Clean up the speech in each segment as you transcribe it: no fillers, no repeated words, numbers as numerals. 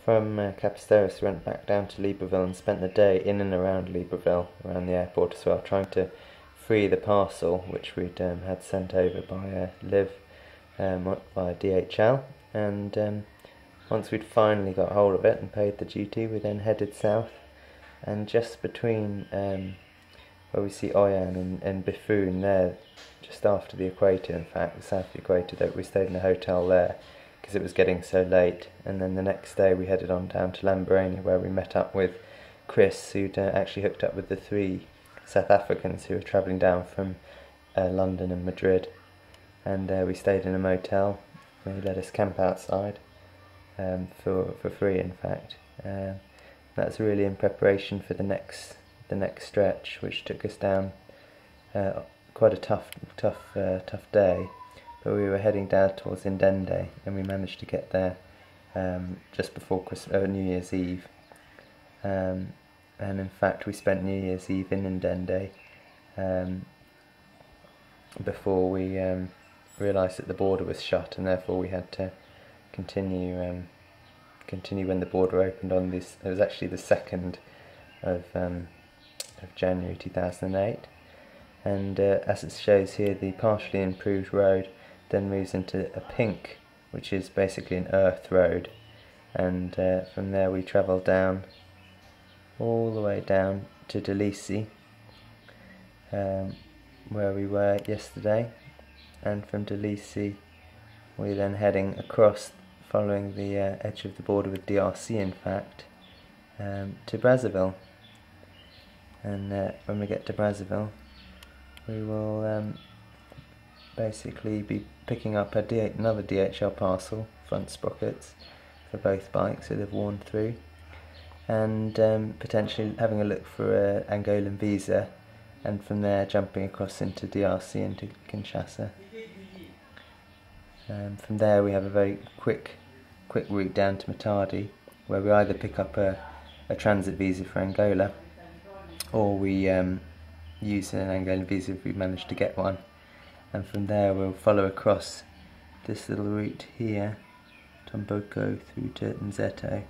From Capisteris we went back down to Libreville and spent the day in and around Libreville, around the airport as well, trying to free the parcel which we'd had sent over by Liv via DHL. And once we'd finally got hold of it and paid the duty, we then headed south, and just between where we see Oyan and Biffoon there, just after the equator, in fact, the south of the equator, that we stayed in a hotel there because it was getting so late. And then the next day we headed on down to Lamborghini, where we met up with Chris, who'd actually hooked up with the 3 South Africans who were travelling down from London and Madrid. And we stayed in a motel. They let us camp outside for free, in fact. That's really in preparation for the next stretch, which took us down quite a tough day. But we were heading down towards Ndende, and we managed to get there just before New Year's Eve. And in fact, we spent New Year's Eve in Ndende before we realised that the border was shut, and therefore we had to continue when the border opened on this. It was actually the 2nd of January 2008, and as it shows here, the partially improved road then moves into a pink, which is basically an earth road, and from there we travel down all the way down to Delisi, where we were yesterday, and from Delisi we're then heading across, following the edge of the border with DRC, in fact, to Brazzaville. And when we get to Brazzaville, we will basically be picking up another DHL parcel, front sprockets, for both bikes that have worn through, and potentially having a look for an Angolan visa, and from there jumping across into DRC, into Kinshasa. From there we have a very quick route down to Matadi, where we either pick up a transit visa for Angola, or we use an Angolan visa if we manage to get one. And from there we'll follow across this little route here, Tomboko through to Nzeto,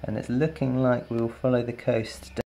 and it's looking like we'll follow the coast